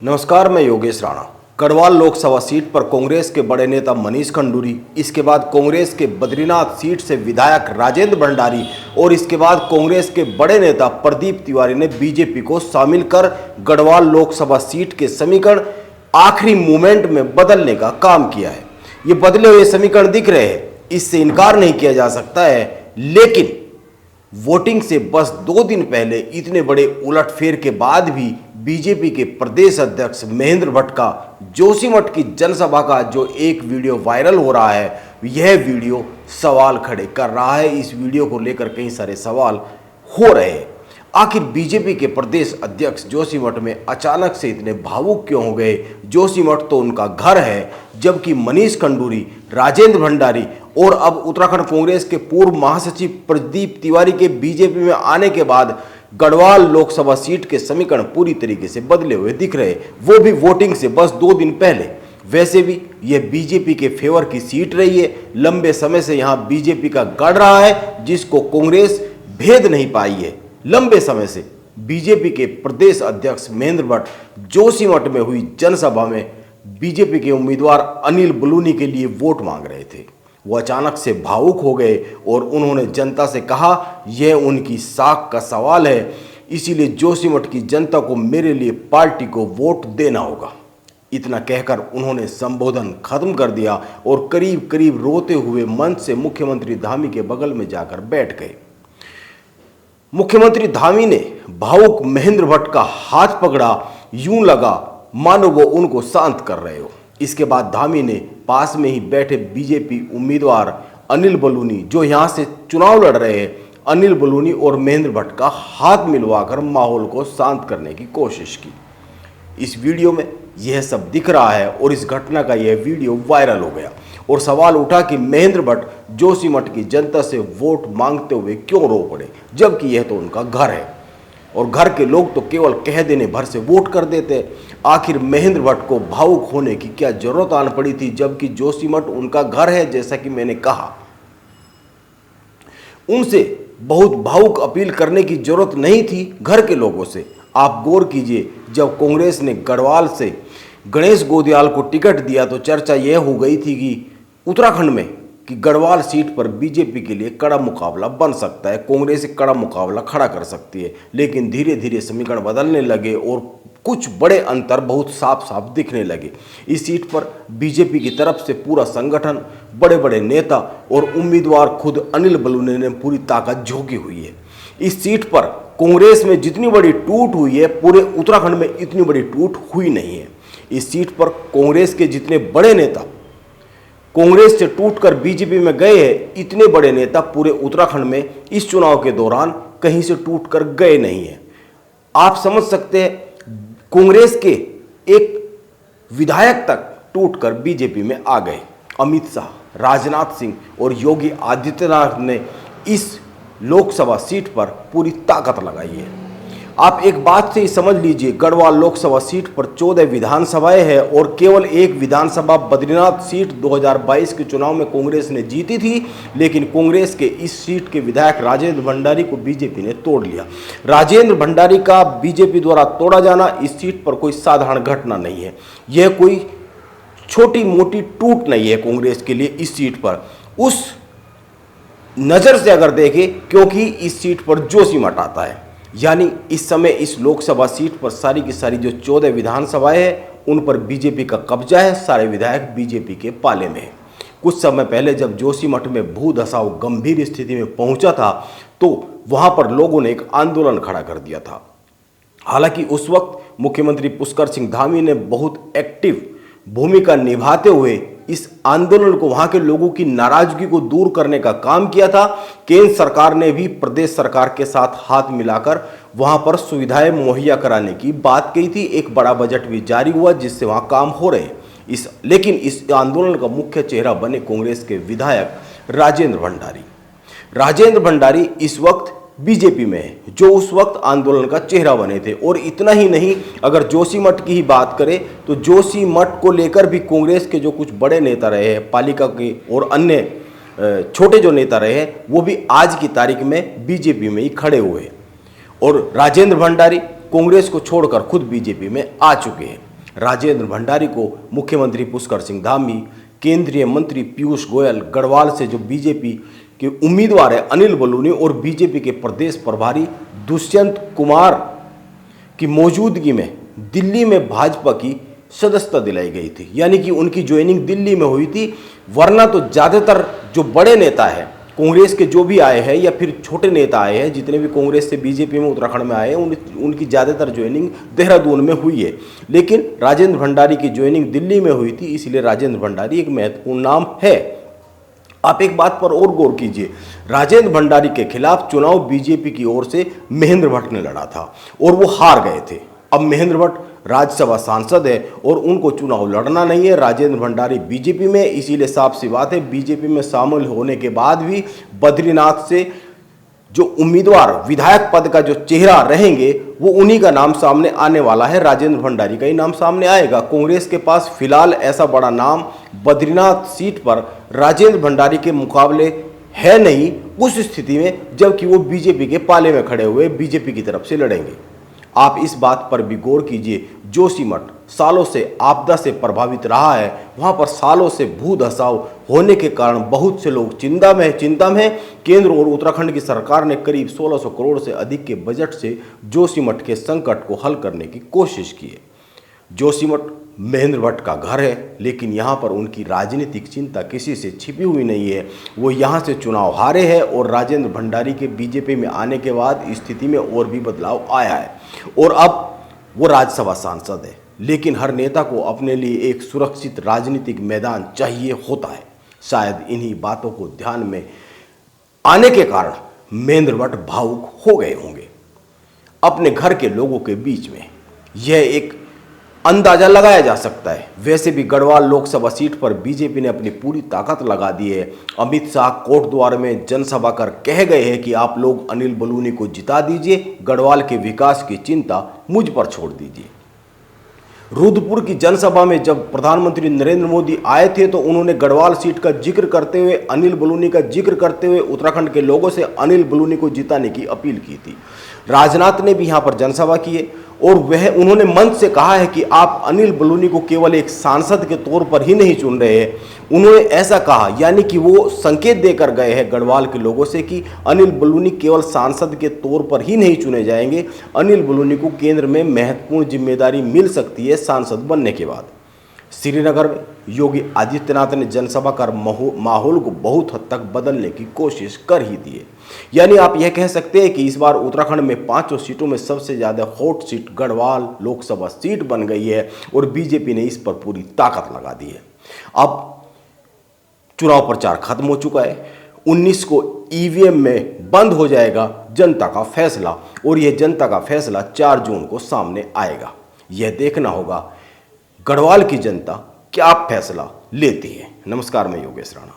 नमस्कार, मैं योगेश राणा। गढ़वाल लोकसभा सीट पर कांग्रेस के बड़े नेता मनीष खंडूरी, इसके बाद कांग्रेस के बद्रीनाथ सीट से विधायक राजेंद्र भंडारी और इसके बाद कांग्रेस के बड़े नेता प्रदीप तिवारी ने बीजेपी को शामिल कर गढ़वाल लोकसभा सीट के समीकरण आखिरी मोमेंट में बदलने का काम किया है। ये बदले हुए समीकरण दिख रहे हैं, इससे इनकार नहीं किया जा सकता है, लेकिन वोटिंग से बस 2 दिन पहले इतने बड़े उलटफेर के बाद भी बीजेपी के प्रदेश अध्यक्ष महेंद्र भट्ट का जोशीमठ की जनसभा का जो एक वीडियो वायरल हो रहा है, यह वीडियो सवाल खड़े कर रहा है। इस वीडियो को लेकर कई सारे सवाल हो रहे हैं। आखिर बीजेपी के प्रदेश अध्यक्ष जोशीमठ में अचानक से इतने भावुक क्यों हो गए? जोशीमठ तो उनका घर है, जबकि मनीष खंडूरी, राजेंद्र भंडारी और अब उत्तराखंड कांग्रेस के पूर्व महासचिव प्रदीप तिवारी के बीजेपी में आने के बाद गढ़वाल लोकसभा सीट के समीकरण पूरी तरीके से बदले हुए दिख रहे, वो भी वोटिंग से बस 2 दिन पहले। वैसे भी यह बीजेपी के फेवर की सीट रही है। लंबे समय से यहां बीजेपी का गढ़ रहा है, जिसको कांग्रेस भेद नहीं पाई है। लंबे समय से बीजेपी के प्रदेश अध्यक्ष महेंद्र भट्ट जोशीमठ में हुई जनसभा में बीजेपी के उम्मीदवार अनिल बलूनी के लिए वोट मांग रहे थे। वो अचानक से भावुक हो गए और उन्होंने जनता से कहा, यह उनकी साख का सवाल है, इसीलिए जोशीमठ की जनता को मेरे लिए पार्टी को वोट देना होगा। इतना कहकर उन्होंने संबोधन खत्म कर दिया और करीब करीब रोते हुए मंच से मुख्यमंत्री धामी के बगल में जाकर बैठ गए। मुख्यमंत्री धामी ने भावुक महेंद्र भट्ट का हाथ पकड़ा, यूं लगा मानो वो उनको शांत कर रहे हो। इसके बाद धामी ने पास में ही बैठे बीजेपी उम्मीदवार अनिल बलूनी, जो यहां से चुनाव लड़ रहे हैं, अनिल बलूनी और महेंद्र भट्ट का हाथ मिलवाकर माहौल को शांत करने की कोशिश की। इस वीडियो में यह सब दिख रहा है और इस घटना का यह वीडियो वायरल हो गया और सवाल उठा कि महेंद्र भट्ट जोशीमठ की जनता से वोट मांगते हुए क्यों रो पड़े, जबकि यह तो उनका घर है और घर के लोग तो केवल कह देने भर से वोट कर देते। आखिर महेंद्र भट्ट को भावुक होने की क्या जरूरत आन पड़ी थी, जबकि जोशीमठ उनका घर है। जैसा कि मैंने कहा, उनसे बहुत भावुक अपील करने की जरूरत नहीं थी घर के लोगों से। आप गौर कीजिए, जब कांग्रेस ने गढ़वाल से गणेश गोदियाल को टिकट दिया तो चर्चा यह हो गई थी कि उत्तराखंड में कि गढ़वाल सीट पर बीजेपी के लिए कड़ा मुकाबला बन सकता है, कांग्रेस एक कड़ा मुकाबला खड़ा कर सकती है। लेकिन धीरे धीरे समीकरण बदलने लगे और कुछ बड़े अंतर बहुत साफ साफ दिखने लगे। इस सीट पर बीजेपी की तरफ से पूरा संगठन, बड़े बड़े नेता और उम्मीदवार खुद अनिल बलूनी ने पूरी ताकत झोंकी हुई है। इस सीट पर कांग्रेस में जितनी बड़ी टूट हुई है, पूरे उत्तराखंड में इतनी बड़ी टूट हुई नहीं है। इस सीट पर कांग्रेस के जितने बड़े नेता कांग्रेस से टूटकर बीजेपी में गए हैं, इतने बड़े नेता पूरे उत्तराखंड में इस चुनाव के दौरान कहीं से टूटकर गए नहीं हैं। आप समझ सकते हैं, कांग्रेस के एक विधायक तक टूटकर बीजेपी में आ गए। अमित शाह, राजनाथ सिंह और योगी आदित्यनाथ ने इस लोकसभा सीट पर पूरी ताकत लगाई है। आप एक बात से ही समझ लीजिए, गढ़वाल लोकसभा सीट पर 14 विधानसभाएं हैं और केवल एक विधानसभा बद्रीनाथ सीट 2022 के चुनाव में कांग्रेस ने जीती थी, लेकिन कांग्रेस के इस सीट के विधायक राजेंद्र भंडारी को बीजेपी ने तोड़ लिया। राजेंद्र भंडारी का बीजेपी द्वारा तोड़ा जाना इस सीट पर कोई साधारण घटना नहीं है। यह कोई छोटी मोटी टूट नहीं है कांग्रेस के लिए इस सीट पर, उस नजर से अगर देखें, क्योंकि इस सीट पर जोशीमठ आता है। यानी इस समय इस लोकसभा सीट पर सारी की सारी जो 14 विधानसभाएं हैं, उन पर बीजेपी का कब्जा है। सारे विधायक बीजेपी के पाले में हैं। कुछ समय पहले जब जोशीमठ में भूधसाव गंभीर स्थिति में पहुंचा था, तो वहां पर लोगों ने एक आंदोलन खड़ा कर दिया था। हालांकि उस वक्त मुख्यमंत्री पुष्कर सिंह धामी ने बहुत एक्टिव भूमिका निभाते हुए इस आंदोलन को, वहां के लोगों की नाराजगी को दूर करने का काम किया था। केंद्र सरकार ने भी प्रदेश सरकार के साथ हाथ मिलाकर वहां पर सुविधाएं मुहैया कराने की बात कही थी। एक बड़ा बजट भी जारी हुआ जिससे वहां काम हो रहे हैं। लेकिन इस आंदोलन का मुख्य चेहरा बने कांग्रेस के विधायक राजेंद्र भंडारी। राजेंद्र भंडारी इस वक्त बीजेपी में है, जो उस वक्त आंदोलन का चेहरा बने थे। और इतना ही नहीं, अगर जोशीमठ की ही बात करें तो जोशीमठ को लेकर भी कांग्रेस के जो कुछ बड़े नेता रहे हैं, पालिका के और अन्य छोटे जो नेता रहे हैं, वो भी आज की तारीख में बीजेपी में ही खड़े हुए हैं। और राजेंद्र भंडारी कांग्रेस को छोड़कर खुद बीजेपी में आ चुके हैं। राजेंद्र भंडारी को मुख्यमंत्री पुष्कर सिंह धामी, केंद्रीय मंत्री पीयूष गोयल, गढ़वाल से जो बीजेपी के उम्मीदवार है अनिल बलूनी और बीजेपी के प्रदेश प्रभारी दुष्यंत कुमार की मौजूदगी में दिल्ली में भाजपा की सदस्यता दिलाई गई थी, यानी कि उनकी ज्वाइनिंग दिल्ली में हुई थी। वरना तो ज़्यादातर जो बड़े नेता हैं कांग्रेस के, जो भी आए हैं या फिर छोटे नेता आए हैं, जितने भी कांग्रेस से बीजेपी में उत्तराखंड में आए हैं, उनकी ज़्यादातर ज्वाइनिंग देहरादून में हुई है। लेकिन राजेंद्र भंडारी की ज्वाइनिंग दिल्ली में हुई थी, इसलिए राजेंद्र भंडारी एक महत्वपूर्ण नाम है। आप एक बात पर और गौर कीजिए, राजेंद्र भंडारी के खिलाफ चुनाव बीजेपी की ओर से महेंद्र भट्ट ने लड़ा था और वो हार गए थे। अब महेंद्र भट्ट राज्यसभा सांसद है और उनको चुनाव लड़ना नहीं है। राजेंद्र भंडारी बीजेपी में, इसीलिए साफ सी बात है बीजेपी में शामिल होने के बाद भी बद्रीनाथ से जो उम्मीदवार विधायक पद का जो चेहरा रहेंगे वो उन्हीं का नाम सामने आने वाला है, राजेंद्र भंडारी का ही नाम सामने आएगा। कांग्रेस के पास फिलहाल ऐसा बड़ा नाम बद्रीनाथ सीट पर राजेंद्र भंडारी के मुकाबले है नहीं, उस स्थिति में जबकि वो बीजेपी के पाले में खड़े हुए बीजेपी की तरफ से लड़ेंगे। आप इस बात पर भी गौर कीजिए, जोशीमठ सालों से आपदा से प्रभावित रहा है, वहां पर सालों से भू धसाव होने के कारण बहुत से लोग चिंता में हैं। केंद्र और उत्तराखंड की सरकार ने करीब 1600 करोड़ से अधिक के बजट से जोशीमठ के संकट को हल करने की कोशिश की है। जोशीमठ महेंद्र भट्ट का घर है, लेकिन यहाँ पर उनकी राजनीतिक चिंता किसी से छिपी हुई नहीं है। वो यहाँ से चुनाव हारे हैं और राजेंद्र भंडारी के बीजेपी में आने के बाद स्थिति में और भी बदलाव आया है और अब वो राज्यसभा सांसद है। लेकिन हर नेता को अपने लिए एक सुरक्षित राजनीतिक मैदान चाहिए होता है। शायद इन्हीं बातों को ध्यान में आने के कारण महेंद्र भट्ट भावुक हो गए होंगे अपने घर के लोगों के बीच में। यह एक अंदाजा लगाया जा सकता है। वैसे भी गढ़वाल लोकसभा सीट पर बीजेपी ने अपनी पूरी ताकत लगा दी है। अमित शाह कोटद्वार में जनसभा कर कह गए हैं कि आप लोग अनिल बलूनी को जिता दीजिए, गढ़वाल के विकास की चिंता मुझ पर छोड़ दीजिए। रुद्रपुर की जनसभा में जब प्रधानमंत्री नरेंद्र मोदी आए थे तो उन्होंने गढ़वाल सीट का जिक्र करते हुए, अनिल बलूनी का जिक्र करते हुए उत्तराखंड के लोगों से अनिल बलूनी को जिताने की अपील की थी। राजनाथ ने भी यहाँ पर जनसभा की है और उन्होंने मंच से कहा है कि आप अनिल बलूनी को केवल एक सांसद के तौर पर ही नहीं चुन रहे हैं। उन्होंने ऐसा कहा, यानी कि वो संकेत देकर गए हैं गढ़वाल के लोगों से कि अनिल बलूनी केवल सांसद के तौर पर ही नहीं चुने जाएंगे, अनिल बलूनी को केंद्र में महत्वपूर्ण जिम्मेदारी मिल सकती है सांसद बनने के बाद। श्रीनगर में योगी आदित्यनाथ ने जनसभा कर माहौल को बहुत हद तक बदलने की कोशिश कर ही दी है। यानी आप यह कह सकते हैं कि इस बार उत्तराखंड में 5 सीटों में सबसे ज़्यादा hot seat Garhwal Lok Sabha seat बन गई है और बीजेपी ने इस पर पूरी ताकत लगा दी है। अब चुनाव प्रचार खत्म हो चुका है। 19 को ईवीएम में बंद हो जाएगा जनता का फैसला और यह जनता का फैसला 4 जून को सामने आएगा। यह देखना होगा गढ़वाल की जनता क्या फैसला लेती है। नमस्कार, मैं योगेश राणा।